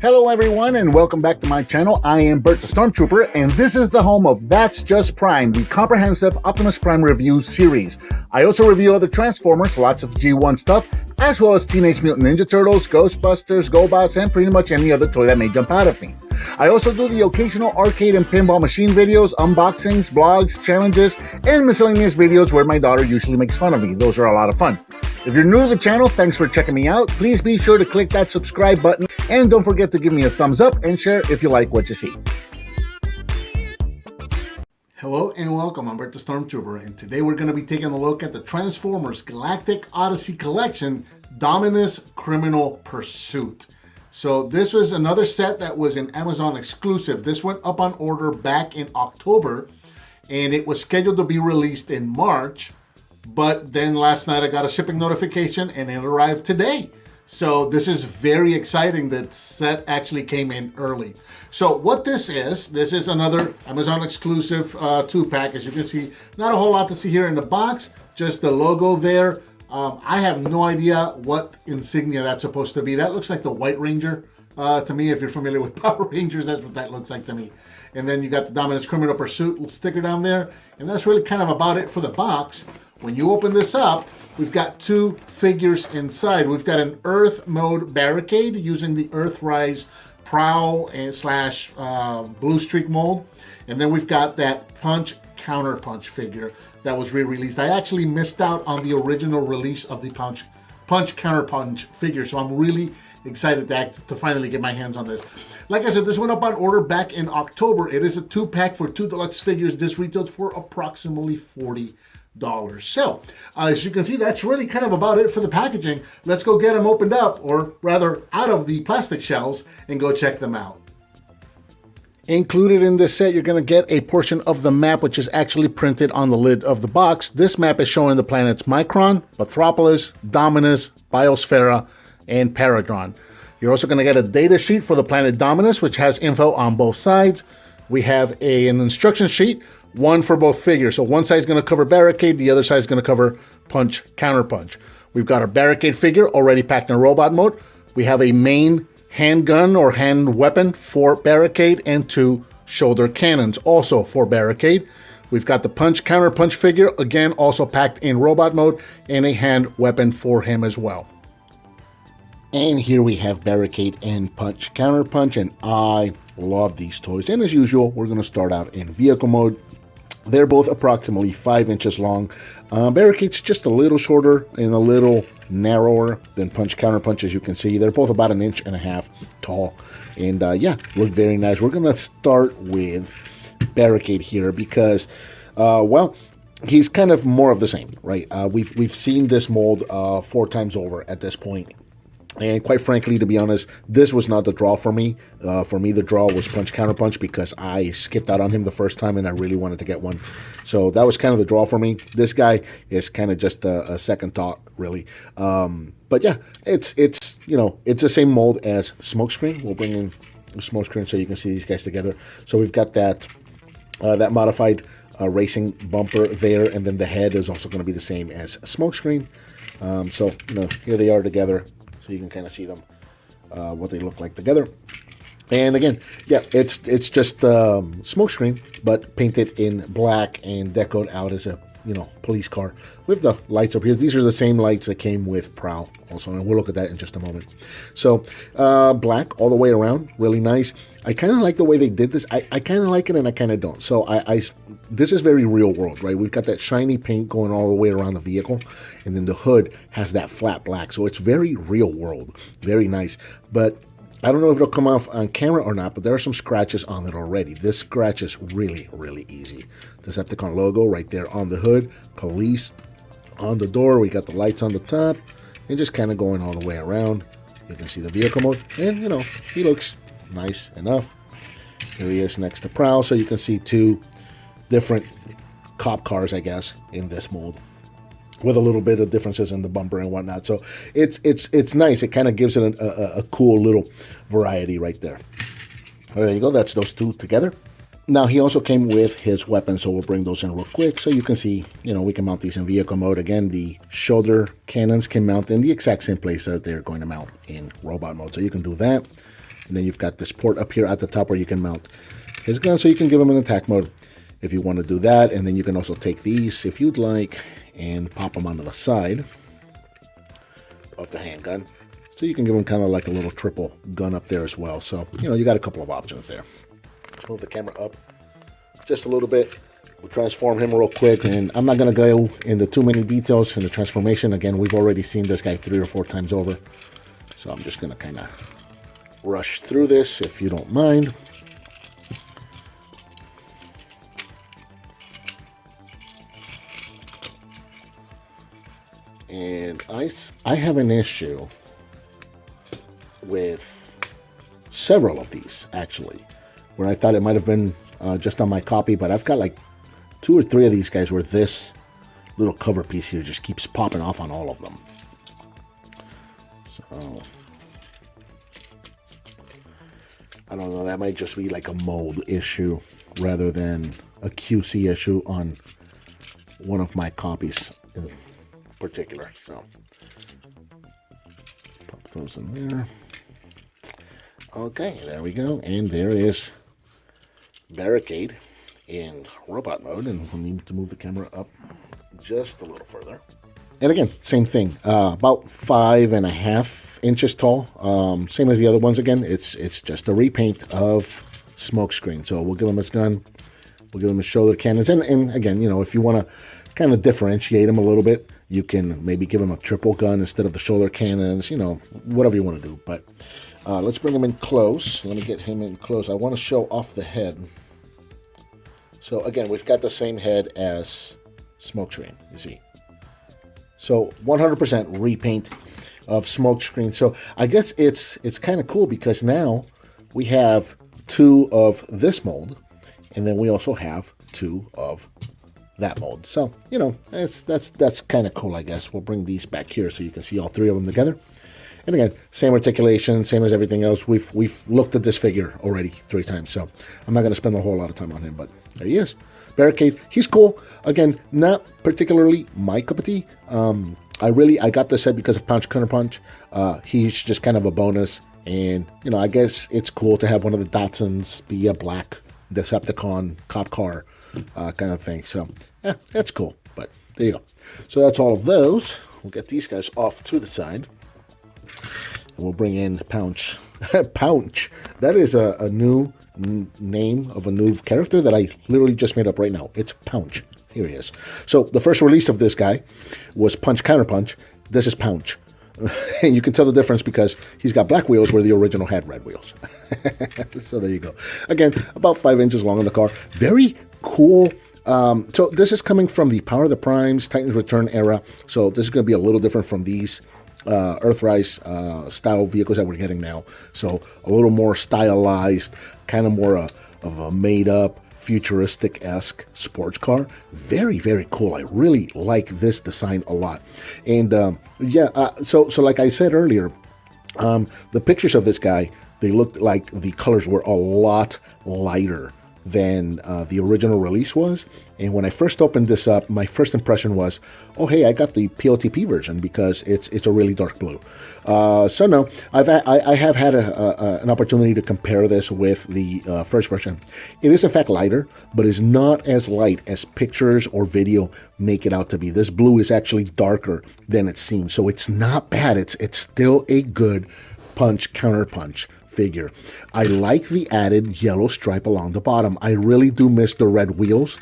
Hello everyone and welcome back to my channel. I am Bert the Stormtrooper and this is the home of That's Just Prime, the comprehensive Optimus Prime review series. I also review other Transformers, lots of G1 stuff, as well as Teenage Mutant Ninja Turtles, Ghostbusters, GoBots, and pretty much any other toy that may jump out at me. I also do the occasional arcade and pinball machine videos, unboxings, blogs, challenges, and miscellaneous videos where my daughter usually makes fun of me. Those are a lot of fun. If you're new to the channel, thanks for checking me out. Please be sure to click that subscribe button and don't forget to give me a thumbs up and share if you like what you see. Hello and welcome, I'm Bert the Stormtrooper, and today we're going to be taking a look at the Transformers Galactic Odyssey Collection, Dominus Criminal Pursuit. So this was another set that was an Amazon exclusive. This went up on order back in October, and it was scheduled to be released in March, but then last night I got a shipping notification and it arrived today. So this is very exciting that set actually came in early. So what this is another Amazon exclusive 2-pack. As you can see, not a whole lot to see here in the box, just the logo there. I have no idea what insignia that's supposed to be. That looks like the White Ranger to me. If you're familiar with Power Rangers, that's what that looks like to me. And then you got the Dominus Criminal Pursuit sticker down there. And that's really kind of about it for the box. When you open this up, we've got two figures inside. We've got an Earth mode Barricade using the Earthrise Prowl and slash Blue Streak mold. And then we've got that Punch Counterpunch figure that was re-released. I actually missed out on the original release of the Punch Counterpunch figure, so I'm really excited to finally get my hands on this. Like I said, this went up on order back in October. It is a 2-pack for 2 deluxe figures. This retailed for approximately $40. So, as you can see, that's really kind of about it for the packaging. Let's go get them opened up, or rather out of the plastic shells, and go check them out. Included in this set, you're going to get a portion of the map, which is actually printed on the lid of the box. This map is showing the planets Micron, Bathropolis, Dominus, Biosphera, and Paradron. You're also going to get a data sheet for the planet Dominus, which has info on both sides. We have an instruction sheet, one for both figures. So one side is going to cover Barricade, the other side is going to cover Punch Counterpunch. We've got our Barricade figure already packed in robot mode. We have a main handgun or hand weapon for Barricade and 2 shoulder cannons also for Barricade. We've got the Punch Counterpunch figure, again also packed in robot mode, and a hand weapon for him as well. And here we have Barricade and Punch Counterpunch, and I love these toys. And as usual, we're going to start out in vehicle mode. They're both approximately 5 inches long. Barricade's just a little shorter and a little narrower than Punch Counterpunch, as you can see. They're both about 1.5 inches tall. And yeah, look very nice. We're going to start with Barricade here because, well, he's kind of more of the same, right? We've seen this mold 4 times over at this point. And quite frankly, to be honest, this was not the draw for me. For me, the draw was Punch Counterpunch because I skipped out on him the first time and I really wanted to get one. So that was kind of the draw for me. This guy is kind of just a second thought, really. But yeah, it's you know, it's the same mold as Smokescreen. We'll bring in Smokescreen so you can see these guys together. So we've got that that modified racing bumper there, and then the head is also going to be the same as Smokescreen. So you know, here they are together. So you can kind of see them, what they look like together. And again, yeah, it's just Smokescreen, but painted in black and decoed out as a, you know, police car with the lights up here. These are the same lights that came with Prowl also, and we'll look at that in just a moment. So black all the way around, really nice. I kind of like the way they did this. I kind of like it and I kind of don't. So this is very real world, right? We've got that shiny paint going all the way around the vehicle, and then the hood has that flat black. So it's very real world, very nice. But I don't know if it'll come off on camera or not, but there are some scratches on it already. This scratch is really, really easy. Decepticon logo right there on the hood, police on the door. We got the lights on the top, and just kind of going all the way around. You can see the vehicle mode, and you know, he looks nice enough. Here he is next to Prowl, so you can see 2 different cop cars, I guess, in this mold, with a little bit of differences in the bumper and whatnot. So it's nice. It kind of gives it a cool little variety right there. There you go. That's those 2 together. Now, he also came with his weapons, so we'll bring those in real quick. So you can see, you know, we can mount these in vehicle mode. Again, the shoulder cannons can mount in the exact same place that they're going to mount in robot mode. So you can do that. And then you've got this port up here at the top where you can mount his gun, so you can give him an attack mode if you want to do that. And then you can also take these, if you'd like, and pop them onto the side of the handgun. So you can give him kind of like a little triple gun up there as well. So, you know, you got a couple of options there. Let's move the camera up just a little bit. We'll transform him real quick, and I'm not going to go into too many details in the transformation. Again, we've already seen this guy 3 or 4 times over. So I'm just going to kind of rush through this, if you don't mind. And I have an issue with several of these, actually, where I thought it might have been just on my copy, but I've got like 2 or 3 of these guys where this little cover piece here just keeps popping off on all of them. So I don't know, that might just be like a mold issue rather than a QC issue on one of my copies in particular. So pop those in there. Okay, there we go. And there is Barricade in robot mode, and we'll need to move the camera up just a little further. And again, same thing, about 5.5 inches tall, same as the other ones. Again, it's just a repaint of Smokescreen. So we'll give him his gun, we'll give him his shoulder cannons, and again, you know, if you want to kind of differentiate him a little bit, you can maybe give him a triple gun instead of the shoulder cannons, you know, whatever you want to do. But let's bring him in close. Let me get him in close. I want to show off the head. So again, we've got the same head as Smokescreen, you see. So 100% repaint of Smokescreen. So I guess it's kind of cool because now we have 2 of this mold, and then we also have 2 of that mold. So, you know, that's kind of cool, I guess. We'll bring these back here so you can see all 3 of them together. And again, same articulation, same as everything else. We've looked at this figure already 3 times, so I'm not going to spend a whole lot of time on him, but there he is. Barricade, he's cool. Again, not particularly my cup of tea. I got this set because of Counterpunch. He's just kind of a bonus, and, you know, I guess it's cool to have one of the Datsuns be a black Decepticon cop car kind of thing. So, yeah, that's cool, but there you go. So that's all of those. We'll get these guys off to the side. We'll bring in Punch. Punch. That is a new name of a new character that I literally just made up right now. It's Punch. Here he is. So the first release of this guy was Punch Counterpunch. This is Punch. And you can tell the difference because he's got black wheels where the original had red wheels. So there you go. Again, about 5 inches long on the car. Very cool. So this is coming from the Power of the Primes, Titans Return era. So this is going to be a little different from these Earthrise style vehicles that we're getting now. So a little more stylized, kind of more of a made-up, futuristic-esque sports car. Very, very cool. I really like this design a lot. And so like I said earlier, the pictures of this guy, they looked like the colors were a lot lighter than the original release was. And when I first opened this up, my first impression was, oh hey, I got the POTP version because it's a really dark blue. So no, I have had an opportunity to compare this with the first version. It is in fact lighter, but is not as light as pictures or video make it out to be. This blue is actually darker than it seems, so it's not bad. It's still a good Punch Counterpunch figure. I like the added yellow stripe along the bottom. I really do miss the red wheels.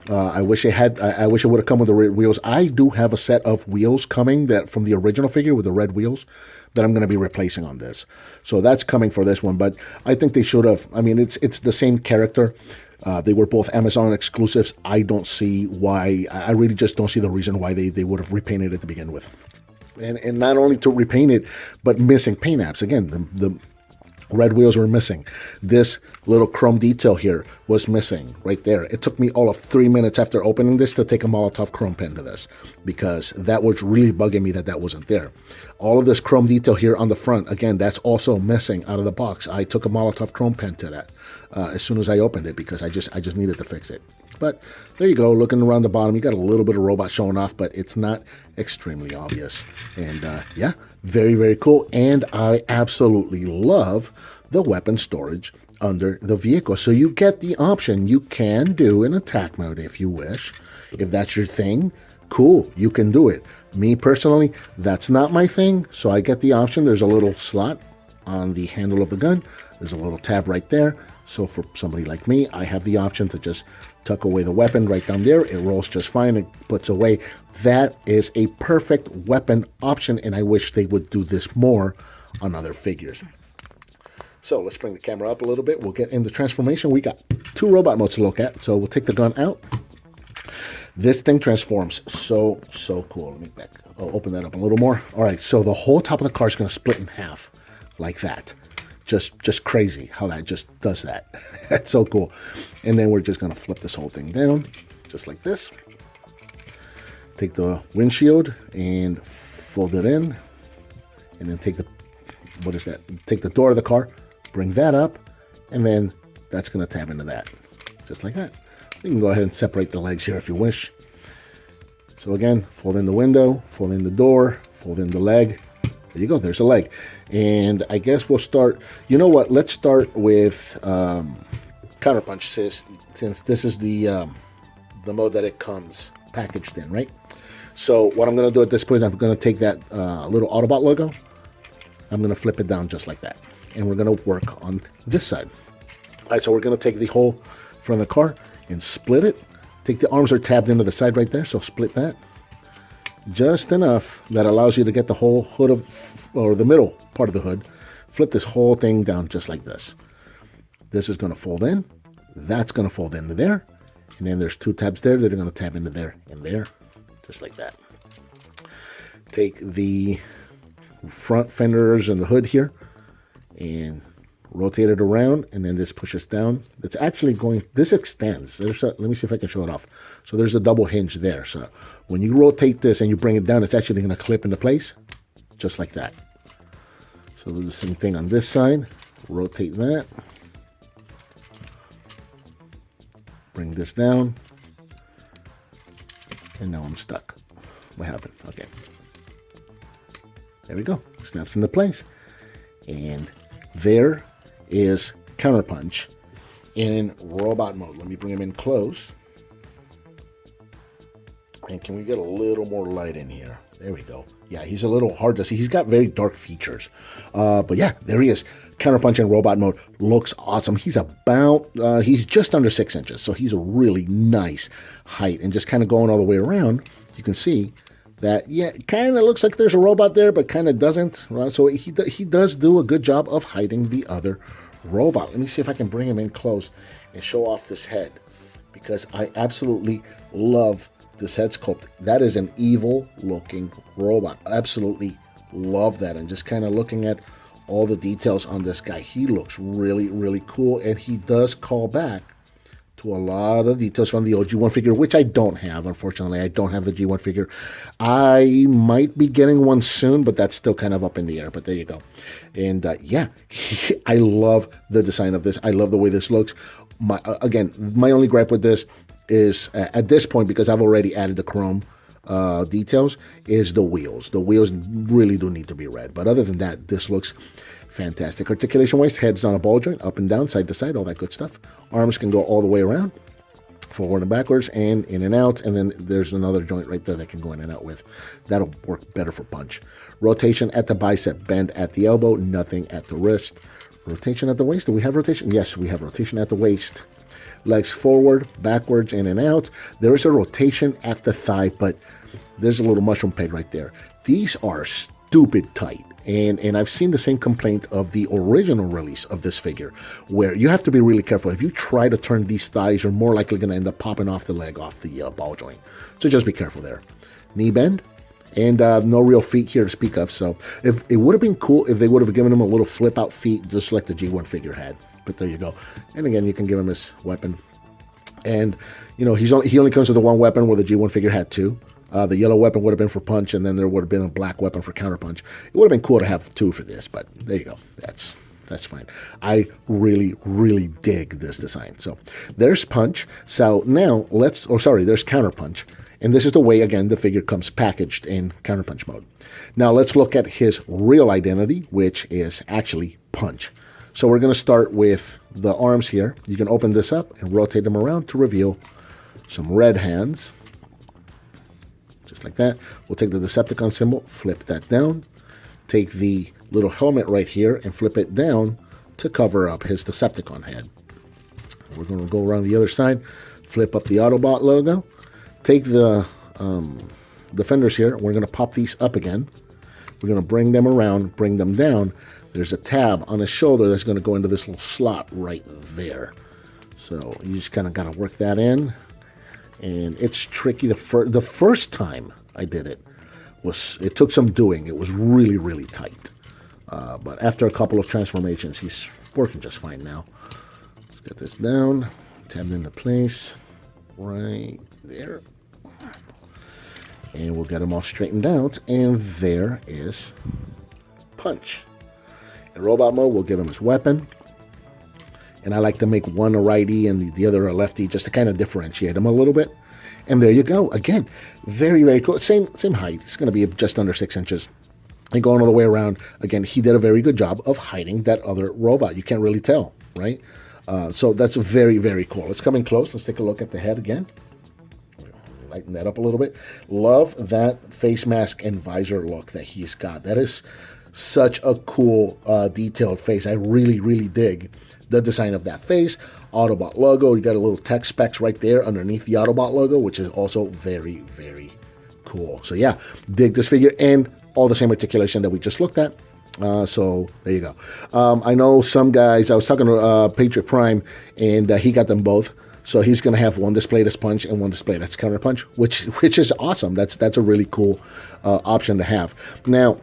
I wish it would have come with the red wheels. I do have a set of wheels coming that from the original figure with the red wheels that I'm going to be replacing on this. So that's coming for this one, but I think they should have. I mean, it's the same character. They were both Amazon exclusives. I don't see why. I really just don't see the reason why they would have repainted it to begin with. And not only to repaint it, but missing paint apps. Again, the red wheels were missing. This little chrome detail here was missing right there. It took me all of 3 minutes after opening this to take a Molotov chrome pen to this because that was really bugging me that wasn't there. All of this chrome detail here on the front, again, that's also missing out of the box. I took a Molotov chrome pen to that as soon as I opened it because I just needed to fix it. But there you go, looking around the bottom, you got a little bit of robot showing off, but it's not extremely obvious. And yeah, very, very cool. And I absolutely love the weapon storage under the vehicle. So you get the option. You can do an attack mode if you wish. If that's your thing, cool, you can do it. Me personally, that's not my thing, so I get the option. There's a little slot on the handle of the gun. There's a little tab right there. So for somebody like me, I have the option to just tuck away the weapon right down there. It rolls just fine. It puts away. That is a perfect weapon option, and I wish they would do this more on other figures. So let's bring the camera up a little bit. We'll get into transformation. We got 2 robot modes to look at. So we'll take the gun out. This thing transforms so cool. Let me open that up a little more. All right, so the whole top of the car is going to split in half like that. Just crazy how that just does that. That's so cool. And then we're just going to flip this whole thing down just like this. Take the windshield and fold it in, and then take the take the door of the car, bring that up, and then that's going to tab into that just like that. You can go ahead and separate the legs here if you wish. So again, fold in the window, fold in the door, fold in the leg. There you go, there's a leg. And I guess we'll start, you know what, let's start with Counterpunch, since this is the mode that it comes packaged in, right? So what I'm going to do at this point, I'm going to take that little Autobot logo, I'm going to flip it down just like that. And we're going to work on this side. All right, so we're going to take the whole front of the car and split it. Take the arms are tabbed into the side right there, so split that. Just enough that allows you to get the whole hood or the middle part of the hood. Flip this whole thing down just like this. This is going to fold in. That's going to fold into there. And then there's 2 tabs there that are going to tab into there and there. Just like that. Take the front fenders and the hood here and rotate it around, and then this pushes down. It's actually going, this extends. Let me see if I can show it off. So there's a double hinge there. So when you rotate this and you bring it down, it's actually going to clip into place just like that. So do the same thing on this side. Rotate that. Bring this down. And now I'm stuck. What happened? Okay. There we go. Snaps into place. And there is Counterpunch in robot mode. Let me bring him in close. And can we get a little more light in here? There we go. Yeah, he's a little hard to see. He's got very dark features. But yeah, there he is. Counterpunch in robot mode. Looks awesome. He's he's just under 6 inches. So he's a really nice height. And just kind of going all the way around, you can see that, yeah, it kind of looks like there's a robot there, but kind of doesn't. Right? So he does do a good job of hiding the other robot. Let me see if I can bring him in close and show off this head, because I absolutely love this head sculpt. That is an evil looking robot. Absolutely love that. And just kind of looking at all the details on this guy, he looks really, really cool. And he does call back to a lot of details from the OG1 figure, which I don't have, unfortunately. I don't have the G1 figure. I might be getting one soon, but that's still kind of up in the air. But there you go. And yeah, I love the design of this. I love the way this looks. Again, my only gripe with this is, at this point, because I've already added the chrome details, is the wheels. The wheels really do need to be red. But other than that, this looks fantastic. Articulation-wise, head's on a ball joint, up and down, side to side, all that good stuff. Arms can go all the way around, forward and backwards, and in and out. And then there's another joint right there that can go in and out with. That'll work better for punch. Rotation at the bicep, bend at the elbow, nothing at the wrist. Rotation at the waist. Do we have rotation? Yes, we have rotation at the waist. Legs forward, backwards, in and out. There is a rotation at the thigh, but there's a little mushroom peg right there. These are stupid tight. And I've seen the same complaint of the original release of this figure, where you have to be really careful. If you try to turn these thighs, you're more likely going to end up popping off the leg, off the ball joint. So just be careful there. Knee bend, and no real feet here to speak of. So if it would have been cool if they would have given him a little flip out feet, just like the G1 figure had. But there you go. And again, you can give him his weapon. And, you know, he only comes with the one weapon, where the G1 figure had 2. The yellow weapon would have been for punch, and then there would have been a black weapon for counterpunch. It would have been cool to have 2 for this, but there you go. That's fine. I really, really dig this design. So there's punch. So now there's counterpunch. And this is the way, again, the figure comes packaged in counterpunch mode. Now let's look at his real identity, which is actually punch. So we're going to start with the arms here. You can open this up and rotate them around to reveal some red hands. Just like that. We'll take the Decepticon symbol, flip that down. Take the little helmet right here and flip it down to cover up his Decepticon head. We're going to go around the other side, flip up the Autobot logo. Take the Defenders here. We're going to pop these up again. We're going to bring them around, bring them down. There's a tab on the shoulder that's going to go into this little slot right there. So you just kind of got to work that in. And it's tricky. The first time I did it, it took some doing. It was really, really tight. But after a couple of transformations, he's working just fine now. Let's get this down, tabbed into place right there. And we'll get them all straightened out. And there is Punch. In robot mode, we'll give him his weapon. And I like to make one a righty and the other a lefty just to kind of differentiate them a little bit. And there you go. Again, very, very cool. Same height. It's going to be just under 6 inches. And going all the way around, again, he did a very good job of hiding that other robot. You can't really tell, right? So that's very, very cool. Let's come in close. Let's take a look at the head again. Lighten that up a little bit. Love that face mask and visor look that he's got. That is such a cool, detailed face. I really, really dig the design of that face. Autobot logo. You got a little text specs right there underneath the Autobot logo, which is also very, very cool. So yeah, dig this figure and all the same articulation that we just looked at. So there you go. I know some guys, I was talking to Patriot Prime, and he got them both. So he's going to have one display that's Punch and one display that's Counterpunch, which is awesome. That's a really cool option to have. Now,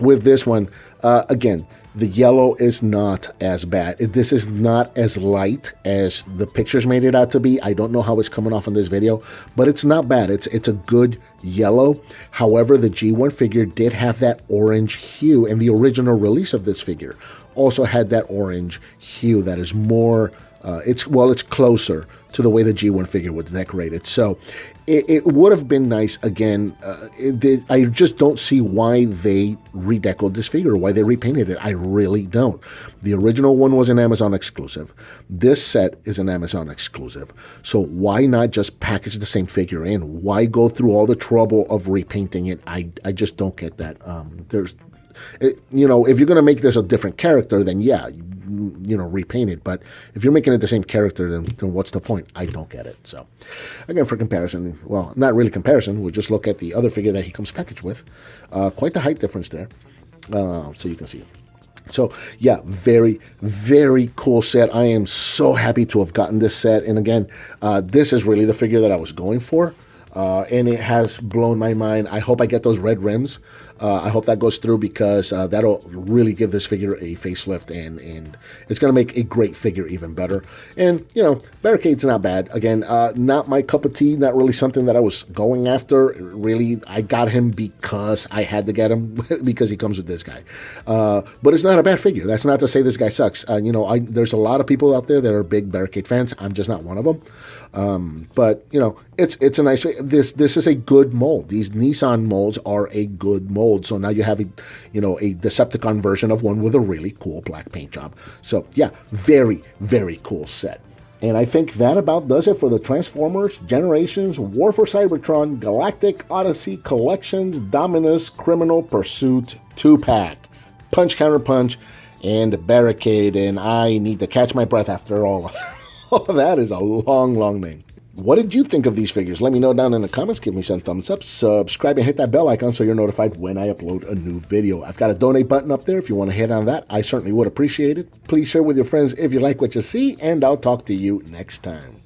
with this one, again, the yellow is not as bad. This is not as light as the pictures made it out to be. I don't know how it's coming off in this video, but it's not bad. It's a good yellow. However, the G1 figure did have that orange hue, and the original release of this figure also had that orange hue that is more, it's closer to the way the G1 figure was decorated. So it would have been nice. Again, I just don't see why they redecorated this figure, why they repainted it. I really don't. The original one was an Amazon exclusive. This set is an Amazon exclusive. So why not just package the same figure in? Why go through all the trouble of repainting it? I just don't get that. If you're going to make this a different character, then yeah, repaint it. But if you're making it the same character, then what's the point? I don't get it. So again, for comparison, well, not really comparison, we'll just look at the other figure that he comes packaged with. Quite the height difference there. So you can see it. So yeah, very, very cool set. I am so happy to have gotten this set. And again, this is really the figure that I was going for. And it has blown my mind. I hope I get those red rims. I hope that goes through, because that'll really give this figure a facelift, and it's going to make a great figure even better. And, Barricade's not bad. Again, not my cup of tea, not really something that I was going after. Really, I got him because I had to get him, because he comes with this guy. But it's not a bad figure. That's not to say this guy sucks. There's a lot of people out there that are big Barricade fans. I'm just not one of them. But, it's a nice, this is a good mold. These Nissan molds are a good mold. So now you have a Decepticon version of one with a really cool black paint job. So yeah, very, very cool set. And I think that about does it for the Transformers, Generations, War for Cybertron, Galactic Odyssey Collections, Dominus, Criminal Pursuit 2-pack, Punch, Counterpunch, and Barricade. And I need to catch my breath after all. That is a long, long name. What did you think of these figures? Let me know down in the comments. Give me some thumbs up. Subscribe and hit that bell icon so you're notified when I upload a new video. I've got a donate button up there if you want to hit on that. I certainly would appreciate it. Please share with your friends if you like what you see, and I'll talk to you next time.